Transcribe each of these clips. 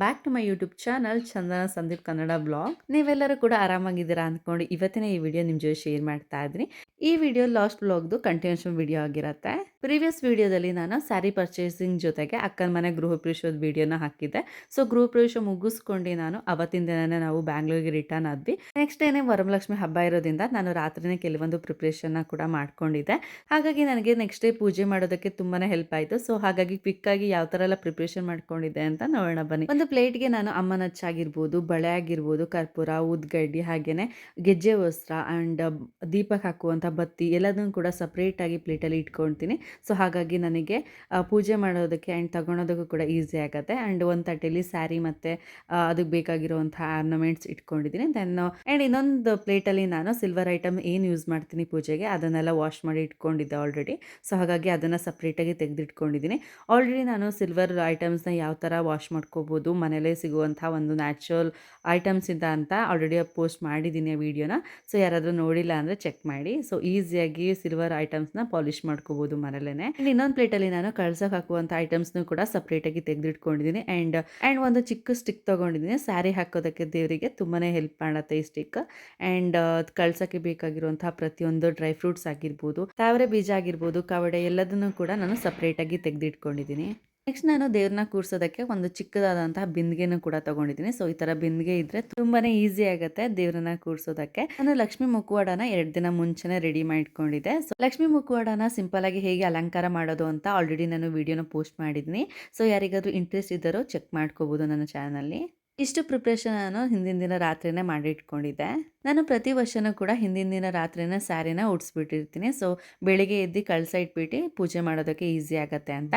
Back to my YouTube channel Chandana Sandeep Kannada blog. ನೀವೆಲ್ಲರೂ ಕೂಡ ಆರಾಮಾಗಿದ್ದೀರಾ ಅಂದ್ಕೊಂಡು ಇವತ್ತಿನ ಈ ವಿಡಿಯೋ ನಿಮ್ಮ ಜೊತೆ ಶೇರ್ ಮಾಡ್ತಾ ಇದ್ದೀನಿ. ಈ ವಿಡಿಯೋ ಲಾಸ್ಟ್ ಬ್ಲಾಗ್ದು ಕಂಟಿನ್ಯೂಷನ್ ವಿಡಿಯೋ ಆಗಿರುತ್ತೆ. ಪ್ರೀವಿಯಸ್ ವಿಡಿಯೋದಲ್ಲಿ ನಾನು ಸ್ಯಾರಿ ಪರ್ಚೇಸಿಂಗ್ ಜೊತೆಗೆ ಅಕ್ಕನ ಮನೆ ಗೃಹ ಪ್ರವೇಶದ ವಿಡಿಯೋನ ಹಾಕಿದ್ದೆ. ಸೊ ಗೃಹ ಪ್ರವೇಶ ಮುಗಿಸ್ಕೊಂಡು ನಾನು ಅವತ್ತಿನ ದಿನನೇ ನಾವು ಬ್ಯಾಂಗ್ಳೂರಿಗೆ ರಿಟರ್ನ್ ಆದ್ವಿ. ನೆಕ್ಸ್ಟ್ ಡೇನೇ ವರಮಲಕ್ಷ್ಮಿ ಹಬ್ಬ ಇರೋದ್ರಿಂದ ನಾನು ರಾತ್ರಿನೇ ಕೆಲವೊಂದು ಪ್ರಿಪ್ರೇಷನ್ನ ಕೂಡ ಮಾಡ್ಕೊಂಡಿದ್ದೆ. ಹಾಗಾಗಿ ನನಗೆ ನೆಕ್ಸ್ಟ್ ಡೇ ಪೂಜೆ ಮಾಡೋದಕ್ಕೆ ತುಂಬಾನೇ ಹೆಲ್ಪ್ ಆಯಿತು. ಸೊ ಹಾಗಾಗಿ ಕ್ವಿಕ್ ಆಗಿ ಯಾವ ಥರ ಎಲ್ಲ ಪ್ರಿಪ್ರೇಷನ್ ಮಾಡ್ಕೊಂಡಿದ್ದೆ ಅಂತ ನೋಡೋಣ ಬನ್ನಿ. ಒಂದು ಪ್ಲೇಟ್ಗೆ ನಾನು ಅಮ್ಮನ ಹಚ್ಚಾಗಿರ್ಬೋದು, ಬಳೆ ಆಗಿರ್ಬೋದು, ಕರ್ಪೂರ, ಉದ್ಗಡ್ಡಿ, ಹಾಗೇನೆ ಗೆಜ್ಜೆ ವಸ್ತ್ರ ಆ್ಯಂಡ್ ದೀಪಕ್ಕೆ ಹಾಕುವಂಥ ಬತ್ತಿ ಎಲ್ಲದನ್ನು ಕೂಡ ಸಪ್ರೇಟಾಗಿ ಪ್ಲೇಟಲ್ಲಿ ಇಟ್ಕೊಳ್ತೀನಿ. ಸೊ ಹಾಗಾಗಿ ನನಗೆ ಪೂಜೆ ಮಾಡೋದಕ್ಕೆ ಆ್ಯಂಡ್ ತಗೊಳೋದಕ್ಕೂ ಕೂಡ ಈಸಿ ಆಗುತ್ತೆ. ಆ್ಯಂಡ್ ಒಂದು ತಟ್ಟೆಯಲ್ಲಿ ಸ್ಯಾರಿ ಮತ್ತು ಅದಕ್ಕೆ ಬೇಕಾಗಿರುವಂಥ ಆರ್ನಮೆಂಟ್ಸ್ ಇಟ್ಕೊಂಡಿದ್ದೀನಿ. ಆ್ಯಂಡ್ ಇನ್ನೊಂದು ಪ್ಲೇಟಲ್ಲಿ ನಾನು ಸಿಲ್ವರ್ ಐಟಮ್ ಏನು ಯೂಸ್ ಮಾಡ್ತೀನಿ ಪೂಜೆಗೆ ಅದನ್ನೆಲ್ಲ ವಾಶ್ ಮಾಡಿ ಇಟ್ಕೊಂಡಿದ್ದೆ ಆಲ್ರೆಡಿ. ಸೊ ಹಾಗಾಗಿ ಅದನ್ನು ಸಪ್ರೇಟಾಗಿ ತೆಗೆದಿಟ್ಕೊಂಡಿದ್ದೀನಿ. ಆಲ್ರೆಡಿ ನಾನು ಸಿಲ್ವರ್ ಐಟಮ್ಸ್ನ ಯಾವ ಥರ ವಾಶ್ ಮಾಡ್ಕೋಬೋದು, ಮನೇಲೇ ಸಿಗುವಂಥ ಒಂದು ನ್ಯಾಚುರಲ್ ಐಟಮ್ಸ್ ಇಂದ ಅಂತ ಆಲ್ರೆಡಿ ಪೋಸ್ಟ್ ಮಾಡಿದ್ದೀನಿ ಆ ವಿಡಿಯೋನ. ಸೊ ಯಾರಾದರೂ ನೋಡಿಲ್ಲ ಅಂದರೆ ಚೆಕ್ ಮಾಡಿ. ಸೊ ಈಸಿಯಾಗಿ ಸಿಲ್ವರ್ ಐಟಮ್ಸ್ನ ಪಾಲಿಷ್ ಮಾಡ್ಕೋಬೋದು ಮನೇಲೇ. ಇನ್ನೊಂದು ಪ್ಲೇಟಲ್ಲಿ ನಾನು ಕಳ್ಸಕ್ಕೆ ಹಾಕುವಂಥ ಐಟಮ್ಸ್ನು ಕೂಡ ಸಪ್ರೇಟಾಗಿ ತೆಗೆದಿಟ್ಕೊಂಡಿದ್ದೀನಿ. ಆ್ಯಂಡ್ ಒಂದು ಚಿಕ್ಕ ಸ್ಟಿಕ್ ತೊಗೊಂಡಿದ್ದೀನಿ. ಸ್ಯಾರಿ ಹಾಕೋದಕ್ಕೆ ದೇವರಿಗೆ ತುಂಬಾ ಹೆಲ್ಪ್ ಮಾಡುತ್ತೆ ಈ ಸ್ಟಿಕ್. ಆ್ಯಂಡ್ ಕಳ್ಸೋಕ್ಕೆ ಬೇಕಾಗಿರುವಂಥ ಪ್ರತಿಯೊಂದು ಡ್ರೈ ಫ್ರೂಟ್ಸ್ ಆಗಿರ್ಬೋದು, ತಾವರೆ ಬೀಜ ಆಗಿರ್ಬೋದು, ಕವಡೆ ಎಲ್ಲದನ್ನು ಕೂಡ ನಾನು ಸಪ್ರೇಟಾಗಿ ತೆಗೆದಿಟ್ಕೊಂಡಿದ್ದೀನಿ. ನೆಕ್ಸ್ಟ್ ನಾನು ದೇವ್ರನ್ನ ಕೂರ್ಸೋದಕ್ಕೆ ಒಂದು ಚಿಕ್ಕದಾದಂತಹ ಬಿಂದಿಗೆನೂ ಕೂಡ ತಗೊಂಡಿದ್ದೀನಿ. ಸೊ ಈ ಥರ ಬಿಂದಿಗೆ ಇದ್ರೆ ತುಂಬಾನೇ ಈಸಿ ಆಗುತ್ತೆ ದೇವ್ರನ್ನ ಕೂರ್ಸೋದಕ್ಕೆ. ನಾನು ಲಕ್ಷ್ಮಿ ಮುಖವಾಡನ 2 ದಿನ ಮುಂಚೆನೇ ರೆಡಿ ಮಾಡ್ಕೊಂಡಿದ್ದೆ. ಸೊ ಲಕ್ಷ್ಮಿ ಮುಖವಾಡನ ಸಿಂಪಲ್ ಆಗಿ ಹೇಗೆ ಅಲಂಕಾರ ಮಾಡೋದು ಅಂತ ಆಲ್ರೆಡಿ ನಾನು ವಿಡಿಯೋನ ಪೋಸ್ಟ್ ಮಾಡಿದ್ದೀನಿ. ಸೊ ಯಾರಿಗಾದ್ರೂ ಇಂಟ್ರೆಸ್ಟ್ ಇದ್ದಾರೋ ಚೆಕ್ ಮಾಡ್ಕೋಬಹುದು ನನ್ನ ಚಾನಲಲ್ಲಿ. ಇಷ್ಟು ಪ್ರಿಪ್ರೇಷನ್ ನಾನು ಹಿಂದಿನ ದಿನ ರಾತ್ರಿನೇ ಮಾಡಿಟ್ಕೊಂಡಿದ್ದೆ. ನಾನು ಪ್ರತಿ ವರ್ಷನೂ ಕೂಡ ಹಿಂದಿನ ದಿನ ರಾತ್ರಿನೇ ಸ್ಯಾರಿನ ಉಡ್ಸ್ಬಿಟ್ಟಿರ್ತೀನಿ. ಸೊ ಬೆಳಿಗ್ಗೆ ಎದ್ದು ಕಳಸ ಇಟ್ಬಿಟ್ಟು ಪೂಜೆ ಮಾಡೋದಕ್ಕೆ ಈಸಿ ಆಗುತ್ತೆ ಅಂತ.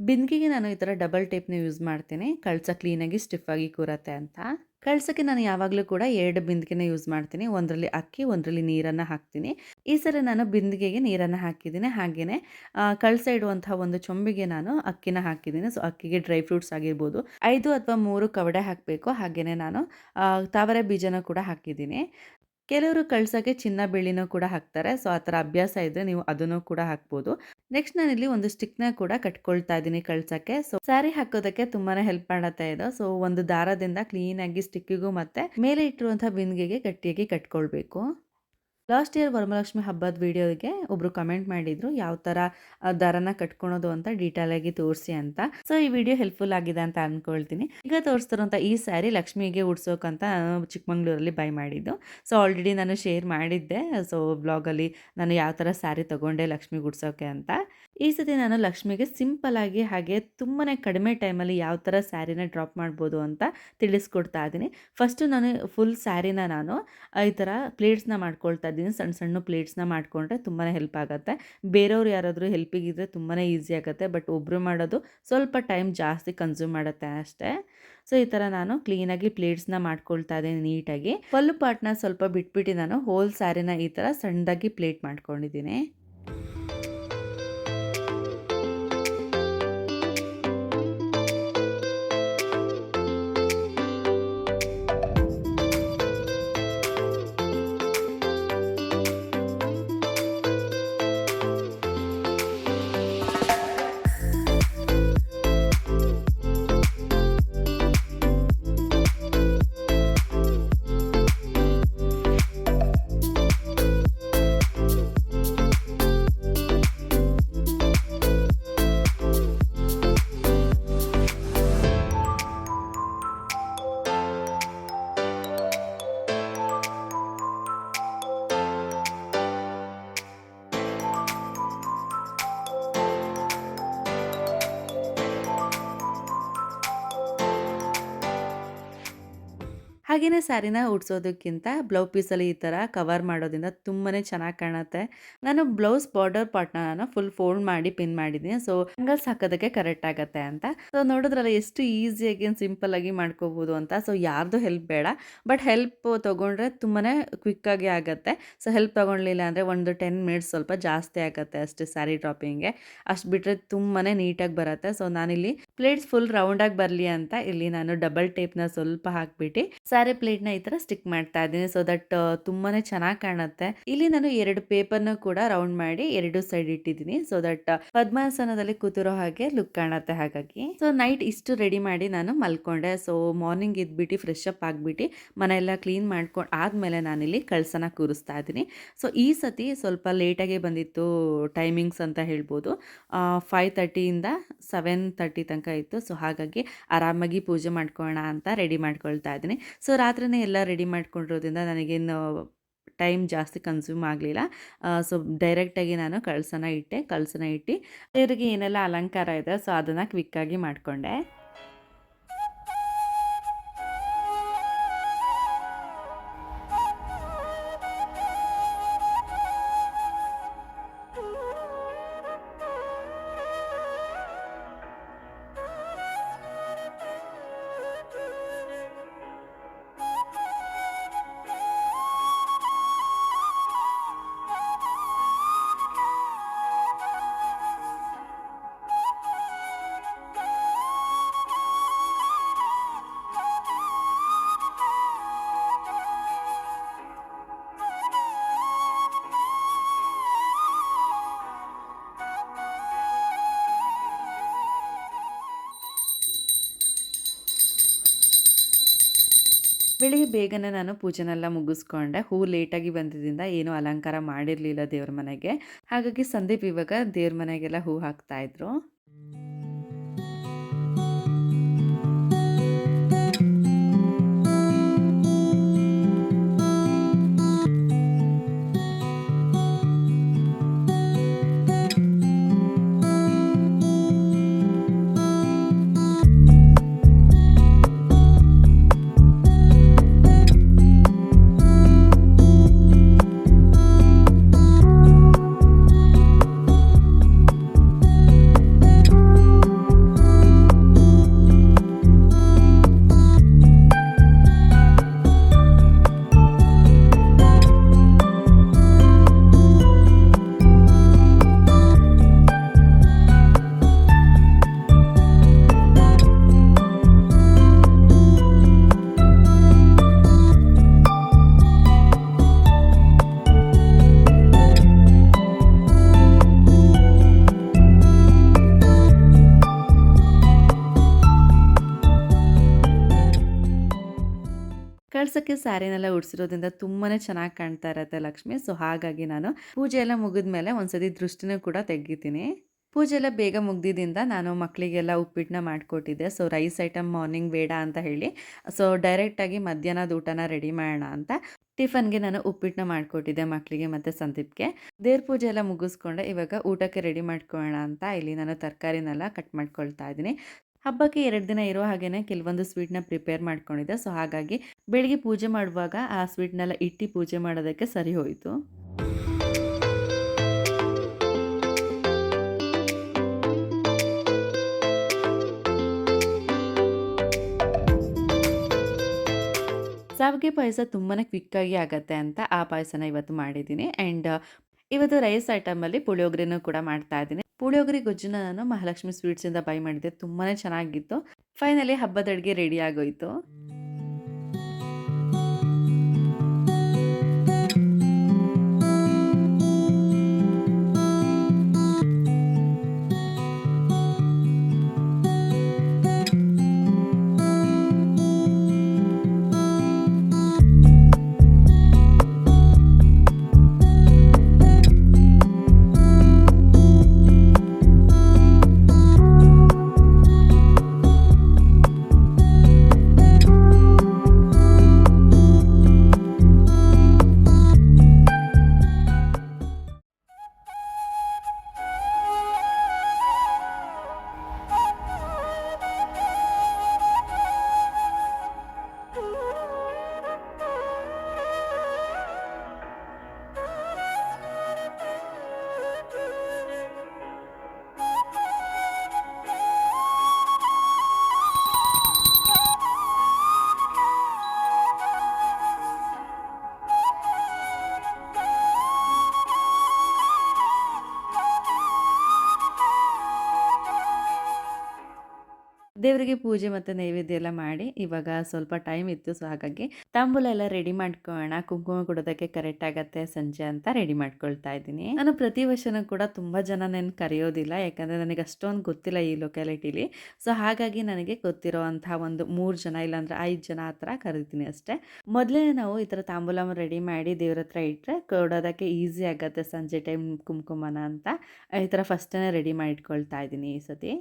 ಬಿಂದಿಗೆಗೆ ನಾನು ಈ ಥರ ಡಬಲ್ ಟೇಪ್ನ ಯೂಸ್ ಮಾಡ್ತೀನಿ, ಕಳಸ ಕ್ಲೀನಾಗಿ ಸ್ಟಿಫಾಗಿ ಕೂರತ್ತೆ ಅಂತ. ಕಳ್ಸೋಕ್ಕೆ ನಾನು ಯಾವಾಗಲೂ ಕೂಡ 2 ಬಿಂದಿಗೆನ ಯೂಸ್ ಮಾಡ್ತೀನಿ. ಒಂದರಲ್ಲಿ ಅಕ್ಕಿ, ಒಂದರಲ್ಲಿ ನೀರನ್ನು ಹಾಕ್ತೀನಿ. ಈ ಸರಿ ನಾನು ಬಿಂದಿಗೆಗೆ ನೀರನ್ನು ಹಾಕಿದ್ದೀನಿ. ಹಾಗೆಯೇ ಕಳಸ ಇಡುವಂತಹ ಒಂದು ಚೊಂಬಿಗೆ ನಾನು ಅಕ್ಕಿನ ಹಾಕಿದ್ದೀನಿ. ಸೊ ಅಕ್ಕಿಗೆ ಡ್ರೈ ಫ್ರೂಟ್ಸ್ ಆಗಿರ್ಬೋದು 5 ಅಥವಾ 3 ಕವಡೆ ಹಾಕಬೇಕು. ಹಾಗೆಯೇ ನಾನು ತಾವರೆ ಬೀಜನ ಕೂಡ ಹಾಕಿದ್ದೀನಿ. ಕೆಲವರು ಕಳ್ಸೋಕ್ಕೆ ಚಿನ್ನ ಬೆಳ್ಳಿನೂ ಕೂಡ ಹಾಕ್ತಾರೆ. ಸೊ ಆ ಥರ ಅಭ್ಯಾಸ ಇದ್ದರೆ ನೀವು ಅದನ್ನು ಕೂಡ ಹಾಕ್ಬೋದು. ನೆಕ್ಸ್ಟ್ ನಾನಿಲ್ಲಿ ಒಂದು ಸ್ಟಿಕ್ನ ಕೂಡ ಕಟ್ಕೊಳ್ತಾ ಇದ್ದೀನಿ ಕಳ್ಸೋಕ್ಕೆ. ಸೊ ಸ್ಯಾರಿ ಹಾಕೋದಕ್ಕೆ ತುಂಬಾ ಹೆಲ್ಪ್ ಮಾಡುತ್ತೆ ಇದು. ಸೊ ಒಂದು ದಾರದಿಂದ ಕ್ಲೀನಾಗಿ ಸ್ಟಿಕ್ಕಿಗೂ ಮತ್ತು ಮೇಲೆ ಇಟ್ಟಿರುವಂಥ ಬಿಂದಿಗೆಗೆ ಗಟ್ಟಿಯಾಗಿ ಕಟ್ಕೊಳ್ಬೇಕು. ಲಾಸ್ಟ್ ಇಯರ್ ವರಮಲಕ್ಷ್ಮಿ ಹಬ್ಬದ ವಿಡಿಯೋಗೆ ಒಬ್ರು ಕಮೆಂಟ್ ಮಾಡಿದ್ರು ಯಾವ ಥರ ದಾರನ ಕಟ್ಕೊಳೋದು ಅಂತ ಡೀಟೇಲಾಗಿ ತೋರಿಸಿ ಅಂತ. ಸೊ ಈ ವಿಡಿಯೋ ಹೆಲ್ಪ್ಫುಲ್ ಆಗಿದೆ ಅಂತ ಅಂದ್ಕೊಳ್ತೀನಿ. ಈಗ ತೋರಿಸ್ತಿರೋಂಥ ಈ ಸ್ಯಾರಿ ಲಕ್ಷ್ಮಿಗೆ ಉಡ್ಸೋಕಂತ ಚಿಕ್ಕಮಂಗ್ಳೂರಲ್ಲಿ ಬೈ ಮಾಡಿದ್ದು. ಸೊ ಆಲ್ರೆಡಿ ನಾನು ಶೇರ್ ಮಾಡಿದ್ದೆ. ಸೊ ಬ್ಲಾಗಲ್ಲಿ ನಾನು ಯಾವ ಥರ ಸ್ಯಾರಿ ತೊಗೊಂಡೆ ಲಕ್ಷ್ಮಿಗೆ ಉಡ್ಸೋಕೆ ಅಂತ. ಈ ಸತಿ ನಾನು ಲಕ್ಷ್ಮಿಗೆ ಸಿಂಪಲ್ಲಾಗಿ ಹಾಗೆ ತುಂಬಾ ಕಡಿಮೆ ಟೈಮಲ್ಲಿ ಯಾವ ಥರ ಸ್ಯಾರಿನ ಡ್ರಾಪ್ ಮಾಡ್ಬೋದು ಅಂತ ತಿಳಿಸ್ಕೊಡ್ತಾ ಇದ್ದೀನಿ. ಫಸ್ಟು ನಾನು ಫುಲ್ ಸ್ಯಾರಿನ ನಾನು ಈ ಥರ ಪ್ಲೇಟ್ಸ್ನ ಮಾಡ್ಕೊಳ್ತಾ ಇದ್ದೀನಿ. ಸಣ್ಣ ಸಣ್ಣ ಪ್ಲೇಟ್ಸ್ನ ಮಾಡಿಕೊಂಡ್ರೆ ತುಂಬಾ ಹೆಲ್ಪ್ ಆಗುತ್ತೆ. ಬೇರೆಯವ್ರು ಯಾರಾದರೂ ಹೆಲ್ಪಿಗಿದ್ರೆ ತುಂಬಾ ಈಸಿ ಆಗುತ್ತೆ. ಬಟ್ ಒಬ್ಬರು ಮಾಡೋದು ಸ್ವಲ್ಪ ಟೈಮ್ ಜಾಸ್ತಿ ಕನ್ಸ್ಯೂಮ್ ಮಾಡುತ್ತೆ ಅಷ್ಟೇ. ಸೊ ಈ ಥರ ನಾನು ಕ್ಲೀನಾಗಿ ಪ್ಲೇಟ್ಸ್ನ ಮಾಡ್ಕೊಳ್ತಾ ಇದ್ದೀನಿ ನೀಟಾಗಿ. ಪಲ್ಲು ಪಾರ್ಟ್ನ ಸ್ವಲ್ಪ ಬಿಟ್ಬಿಟ್ಟು ನಾನು ಹೋಲ್ ಸ್ಯಾರಿನ ಈ ಥರ ಸಣ್ಣದಾಗಿ ಪ್ಲೇಟ್ ಮಾಡ್ಕೊಂಡಿದ್ದೀನಿ. ಹಾಗೇನೆ ಸ್ಯಾರಿನ ಉಡ್ಸೋದಕ್ಕಿಂತ ಬ್ಲೌಸ್ ಪೀಸಲ್ಲಿ ಈ ಥರ ಕವರ್ ಮಾಡೋದ್ರಿಂದ ತುಂಬಾನೇ ಚೆನ್ನಾಗಿ ಕಾಣುತ್ತೆ. ನಾನು ಬ್ಲೌಸ್ ಬಾರ್ಡರ್ ಪಾರ್ಟ್‌ನ ನಾನು ಫುಲ್ ಫೋಲ್ಡ್ ಮಾಡಿ ಪಿನ್ ಮಾಡಿದ್ದೀನಿ. ಸೊ ಆಂಗಲ್ಸ್ ಹಾಕೋದಕ್ಕೆ ಕರೆಕ್ಟ್ ಆಗತ್ತೆ ಅಂತ. ಸೊ ನೋಡಿದ್ರಲ್ಲ ಎಷ್ಟು ಈಸಿಯಾಗಿ ಅಂಡ್ ಸಿಂಪಲ್ ಆಗಿ ಮಾಡ್ಕೋಬಹುದು ಅಂತ. ಸೊ ಯಾರ್ದು ಹೆಲ್ಪ್ ಬೇಡ. ಬಟ್ ಹೆಲ್ಪ್ ತಗೊಂಡ್ರೆ ತುಂಬಾನೇ ಕ್ವಿಕ್ ಆಗಿ ಆಗತ್ತೆ. ಸೊ ಹೆಲ್ಪ್ ತಗೊಳ್ಳಿಲ್ಲ ಅಂದ್ರೆ ಒಂದು 10 ಮಿನಿಟ್ಸ್ ಸ್ವಲ್ಪ ಜಾಸ್ತಿ ಆಗತ್ತೆ ಅಷ್ಟೇ ಸ್ಯಾರಿ ಡ್ರಾಪಿಂಗ್ಗೆ. ಅಷ್ಟು ಬಿಟ್ರೆ ತುಂಬಾನೇ ನೀಟಾಗಿ ಬರುತ್ತೆ. ಸೊ ನಾನಿಲ್ಲಿ ಪ್ಲೇಟ್ಸ್ ಫುಲ್ ರೌಂಡ್ ಆಗಿ ಬರಲಿ ಅಂತ ಇಲ್ಲಿ ನಾನು ಡಬಲ್ ಟೇಪ್‌ನ ಸ್ವಲ್ಪ ಹಾಕ್ಬಿಟ್ಟು ಸ್ಯಾರಿ ಪ್ಲೇಟ್‌ನ ಈ ತರ ಸ್ಟಿಕ್ ಮಾಡ್ತಾ ಇದ್ದೀನಿ. ಸೊ ದಟ್ ತುಂಬಾನೇ ಚೆನ್ನಾಗಿ ಕಾಣುತ್ತೆ. ಇಲ್ಲಿ ನಾನು 2 ಪೇಪರ್‌ನ ಕೂಡ ರೌಂಡ್ ಮಾಡಿ 2 ಸೈಡ್ ಇಟ್ಟಿದ್ದೀನಿ. ಸೊ ದಟ್ ಪದ್ಮಾಸನದಲ್ಲಿ ಕೂತಿರೋ ಹಾಗೆ ಲುಕ್ ಕಾಣುತ್ತೆ ಹಾಗಾಗಿ. ಸೊ ನೈಟ್ ಇಷ್ಟು ರೆಡಿ ಮಾಡಿ ನಾನು ಮಲ್ಕೊಂಡೆ. ಸೊ ಮಾರ್ನಿಂಗ್ ಎದ್ಬಿಟ್ಟು ಫ್ರೆಶ್ ಅಪ್ ಆಗ್ಬಿಟ್ಟು ಮನೆಯೆಲ್ಲ ಕ್ಲೀನ್ ಮಾಡ್ಕೊಂಡು ಆದ್ಮೇಲೆ ನಾನಿಲ್ಲಿ ಕಳಸನ ಕೂರಿಸ್ತಾ ಇದ್ದೀನಿ. ಸೊ ಈ ಸತಿ ಸ್ವಲ್ಪ ಲೇಟಾಗೆ ಬಂದಿತ್ತು ಟೈಮಿಂಗ್ಸ್ ಅಂತ ಹೇಳ್ಬೋದು. 5:30 ಇಂದ 7:30 ತನಕ ಇತ್ತು. ಸೊ ಹಾಗಾಗಿ ಆರಾಮಾಗಿ ಪೂಜೆ ಮಾಡ್ಕೊಳ್ಳೋಣ ಅಂತ ರೆಡಿ ಮಾಡ್ಕೊಳ್ತಾ ಇದ್ದೀನಿ. ಸೊ ರಾತ್ರಿನೇ ಎಲ್ಲ ರೆಡಿ ಮಾಡ್ಕೊಂಡಿರೋದ್ರಿಂದ ನನಗೇನು ಟೈಮ್ ಜಾಸ್ತಿ ಕನ್ಸ್ಯೂಮ್ ಆಗಲಿಲ್ಲ. ಸೊ ಡೈರೆಕ್ಟಾಗಿ ನಾನು ಕಳಸನ ಇಟ್ಟು ದೇವರಿಗೆ ಏನೆಲ್ಲ ಅಲಂಕಾರ ಇದೆ ಸೊ ಅದನ್ನು ಕ್ವಿಕ್ಕಾಗಿ ಮಾಡಿಕೊಂಡೆ. ಬೆಳಿಗ್ಗೆ ಬೇಗನೆ ನಾನು ಪೂಜೆನೆಲ್ಲ ಮುಗಿಸ್ಕೊಂಡೆ. ಹೂ ಲೇಟಾಗಿ ಬಂದಿದ್ದರಿಂದ ಏನೂ ಅಲಂಕಾರ ಮಾಡಿರಲಿಲ್ಲ ದೇವ್ರ ಮನೆಗೆ. ಹಾಗಾಗಿ ಸಂದೀಪ್ ಇವಾಗ ದೇವ್ರ ಮನೆಗೆಲ್ಲ ಹೂ ಹಾಕ್ತಾ ಇದ್ರು. ಕಳ್ಸಕ್ಕೆ ಸ್ಯಾರಿನೆಲ್ಲ ಉಡ್ಸಿರೋದ್ರಿಂದ ತುಂಬಾನೇ ಚೆನ್ನಾಗಿ ಕಾಣ್ತಾ ಇರತ್ತೆ ಲಕ್ಷ್ಮಿ. ಸೊ ಹಾಗಾಗಿ ನಾನು ಪೂಜೆ ಎಲ್ಲ ಮುಗಿದ್ಮೇಲೆ ಒಂದ್ಸತಿ ದೃಷ್ಟಿನೂ ಕೂಡ ತೆಗಿತೀನಿ. ಪೂಜೆ ಎಲ್ಲ ಬೇಗ ಮುಗ್ದಿದ್ದರಿಂದ ನಾನು ಮಕ್ಕಳಿಗೆಲ್ಲ ಉಪ್ಪಿಟ್ಟನ್ನ ಮಾಡಿಕೊಟ್ಟಿದ್ದೆ. ಸೊ ರೈಸ್ ಐಟಮ್ ಮಾರ್ನಿಂಗ್ ಬೇಡ ಅಂತ ಹೇಳಿ ಸೊ ಡೈರೆಕ್ಟಾಗಿ ಮಧ್ಯಾಹ್ನದ ಊಟನ ರೆಡಿ ಮಾಡೋಣ ಅಂತ ಟಿಫನ್ಗೆ ನಾನು ಉಪ್ಪಿಟ್ಟನ್ನ ಮಾಡಿಕೊಟ್ಟಿದ್ದೆ ಮಕ್ಕಳಿಗೆ ಮತ್ತು ಸಂದೀಪ್ಗೆ. ದೇವ್ರ ಪೂಜೆ ಎಲ್ಲ ಮುಗಿಸ್ಕೊಂಡೆ. ಇವಾಗ ಊಟಕ್ಕೆ ರೆಡಿ ಮಾಡ್ಕೊಳ್ಳೋಣ ಅಂತ ಇಲ್ಲಿ ನಾನು ತರಕಾರಿನೆಲ್ಲ ಕಟ್ ಮಾಡ್ಕೊಳ್ತಾ ಇದ್ದೀನಿ. ಹಬ್ಬಕ್ಕೆ 2 ದಿನ ಇರೋ ಹಾಗೇನೆ ಕೆಲವೊಂದು ಸ್ವೀಟ್‌ನ ಪ್ರಿಪೇರ್ ಮಾಡ್ಕೊಂಡಿದ್ದೆ. ಸೊ ಹಾಗಾಗಿ ಬೆಳಿಗ್ಗೆ ಪೂಜೆ ಮಾಡುವಾಗ ಆ ಸ್ವೀಟ್‌ನೆಲ್ಲ ಇಟ್ಟು ಪೂಜೆ ಮಾಡೋದಕ್ಕೆ ಸರಿ ಹೋಯಿತು. ಶಾವಿಗೆ ಪಾಯಸ ತುಂಬಾನೇ ಕ್ವಿಕ್ಕಾಗಿ ಆಗತ್ತೆ ಅಂತ ಆ ಪಾಯಸನ ಇವತ್ತು ಮಾಡಿದ್ದೀನಿ. ಆ್ಯಂಡ್ ಇವತ್ತು ರೈಸ್ ಐಟಮಲ್ಲಿ ಪುಳಿಯೋಗರೆನೂ ಕೂಡ ಮಾಡ್ತಾ ಇದ್ದೀನಿ. ಪುಳಿಯೋಗರೆ ಗೊಜ್ಜನ್ನ ನಾನು ಮಹಾಲಕ್ಷ್ಮಿ ಸ್ವೀಟ್ಸಿಂದ ಬೈ ಮಾಡಿದ್ದೆ. ತುಂಬಾನೇ ಚೆನ್ನಾಗಿತ್ತು. ಫೈನಲಿ ಹಬ್ಬದ ಅಡುಗೆ ರೆಡಿ ಆಗೋಯ್ತು. ದೇವರಿಗೆ ಪೂಜೆ ಮತ್ತು ನೈವೇದ್ಯ ಎಲ್ಲ ಮಾಡಿ ಇವಾಗ ಸ್ವಲ್ಪ ಟೈಮ್ ಇತ್ತು. ಸೊ ಹಾಗಾಗಿ ತಾಂಬೂಲ ಎಲ್ಲ ರೆಡಿ ಮಾಡ್ಕೊಳ್ಳೋಣ, ಕುಂಕುಮ ಕೊಡೋದಕ್ಕೆ ಕರೆಕ್ಟ್ ಆಗತ್ತೆ ಸಂಜೆ ಅಂತ ರೆಡಿ ಮಾಡ್ಕೊಳ್ತಾ ಇದ್ದೀನಿ. ನಾನು ಪ್ರತಿ ವರ್ಷನೂ ಕೂಡ ತುಂಬ ಜನ ನಾನು ಕರೆಯೋದಿಲ್ಲ, ಯಾಕಂದರೆ ನನಗೆ ಅಷ್ಟೊಂದು ಗೊತ್ತಿಲ್ಲ ಈ ಲೊಕ್ಯಾಲಿಟಿಲಿ. ಸೊ ಹಾಗಾಗಿ ನನಗೆ ಗೊತ್ತಿರೋ ಅಂತಹ ಒಂದು 3 ಜನ ಇಲ್ಲಾಂದ್ರೆ 5 ಜನ ಆ ಥರ ಕರಿತೀನಿ ಅಷ್ಟೇ. ಮೊದಲೇ ನಾವು ಈ ಥರ ತಾಂಬೂಲ ರೆಡಿ ಮಾಡಿ ದೇವ್ರ ಹತ್ರ ಇಟ್ಟರೆ ಕೊಡೋದಕ್ಕೆ ಈಸಿ ಆಗುತ್ತೆ ಸಂಜೆ ಟೈಮ್ ಕುಂಕುಮನ ಅಂತ ಈ ಥರ ಫಸ್ಟೇ ರೆಡಿ ಮಾಡಿ ಇಟ್ಕೊಳ್ತಾ ಇದ್ದೀನಿ ಈ ಸತಿ.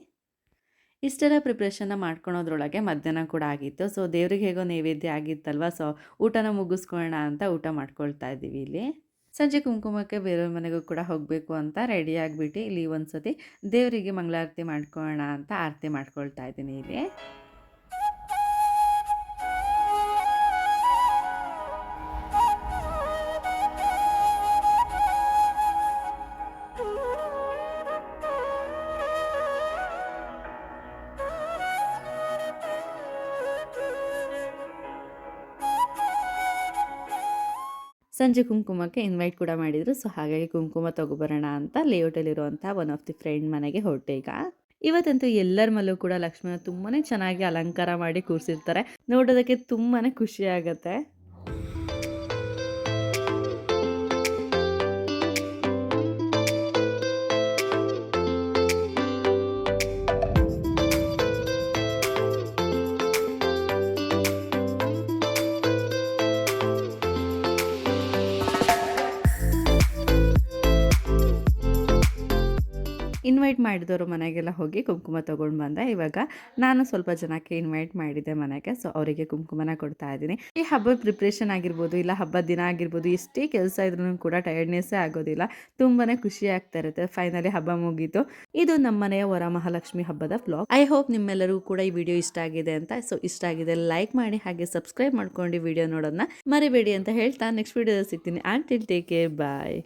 ಇಷ್ಟೆಲ್ಲ ಪ್ರಿಪ್ರೇಷನ್ನ ಮಾಡ್ಕೊಳೋದ್ರೊಳಗೆ ಮಧ್ಯಾಹ್ನ ಕೂಡ ಆಗಿತ್ತು. ಸೊ ದೇವ್ರಿಗೆ ಹೇಗೋ ನೈವೇದ್ಯ ಆಗಿತ್ತಲ್ವ, ಸೊ ಊಟನ ಮುಗಿಸ್ಕೊಳ್ಳೋಣ ಅಂತ ಊಟ ಮಾಡ್ಕೊಳ್ತಾ ಇದ್ದೀವಿ ಇಲ್ಲಿ. ಸಂಜೆ ಕುಂಕುಮಕ್ಕೆ ಬೇರೆಯವ್ರ ಮನೆಗೂ ಕೂಡ ಹೋಗಬೇಕು ಅಂತ ರೆಡಿ ಆಗಿಬಿಟ್ಟು ಇಲ್ಲಿ ಒಂದು ಸತಿ ದೇವರಿಗೆ ಮಂಗಳಾರತಿ ಮಾಡ್ಕೊಳ್ಳೋಣ ಅಂತ ಆರತಿ ಮಾಡ್ಕೊಳ್ತಾ ಇದ್ದೀನಿ ಇಲ್ಲಿ. ಸಂಜೆ ಕುಂಕುಮಕ್ಕೆ ಇನ್ವೈಟ್ ಕೂಡ ಮಾಡಿದರು. ಸೊ ಹಾಗಾಗಿ ಕುಂಕುಮ ತೊಗೊಬರೋಣ ಅಂತ ಲೇಔಟಲ್ಲಿರುವಂಥ ಒನ್ ಆಫ್ ದಿ ಫ್ರೆಂಡ್ ಮನೆಗೆ ಹೊರಟೆ ಈಗ. ಇವತ್ತಂತೂ ಎಲ್ಲರ ಮಲ್ಲೂ ಕೂಡ ಲಕ್ಷ್ಮಿನ ತುಂಬಾ ಚೆನ್ನಾಗಿ ಅಲಂಕಾರ ಮಾಡಿ ಕೂರಿಸಿರ್ತಾರೆ. ನೋಡೋದಕ್ಕೆ ತುಂಬಾ ಖುಷಿ ಆಗುತ್ತೆ. ಇನ್ವೈಟ್ ಮಾಡಿದವರು ಮನೆಗೆಲ್ಲ ಹೋಗಿ ಕುಂಕುಮ ತೊಗೊಂಡು ಬಂದೆ. ಇವಾಗ ನಾನು ಸ್ವಲ್ಪ ಜನಕ್ಕೆ ಇನ್ವೈಟ್ ಮಾಡಿದ್ದೆ ಮನೆಗೆ. ಸೊ ಅವರಿಗೆ ಕುಂಕುಮನ ಕೊಡ್ತಾ ಇದ್ದೀನಿ. ಈ ಹಬ್ಬದ ಪ್ರಿಪ್ರೇಷನ್ ಆಗಿರ್ಬೋದು, ಇಲ್ಲ ಹಬ್ಬದ ದಿನ ಆಗಿರ್ಬೋದು, ಎಷ್ಟೇ ಕೆಲಸ ಇದ್ರೂ ಕೂಡ ಟಯರ್ಡ್ನೆಸ್ಸೇ ಆಗೋದಿಲ್ಲ. ತುಂಬಾ ಖುಷಿ ಆಗ್ತಾ ಇರುತ್ತೆ. ಫೈನಲಿ ಹಬ್ಬ ಮುಗೀತು. ಇದು ನಮ್ಮ ಮನೆಯ ವರಮಹಾಲಕ್ಷ್ಮಿ ಹಬ್ಬದ ವ್ಲಾಗ್. ಐ ಹೋಪ್ ನಿಮ್ಮೆಲ್ಲರಿಗೂ ಕೂಡ ಈ ವಿಡಿಯೋ ಇಷ್ಟ ಆಗಿದೆ ಅಂತ. ಸೊ ಇಷ್ಟ ಆಗಿದೆ ಲೈಕ್ ಮಾಡಿ, ಹಾಗೆ ಸಬ್ಸ್ಕ್ರೈಬ್ ಮಾಡ್ಕೊಂಡು ವಿಡಿಯೋ ನೋಡೋದನ್ನ ಮರಿಬೇಡಿ ಅಂತ ಹೇಳ್ತಾ ನೆಕ್ಸ್ಟ್ ವಿಡಿಯೋದಲ್ಲಿ ಸಿಗ್ತೀನಿ. ಆಂಟಿಲ್ ಟೇಕ್ ಕೇರ್, ಬಾಯ್.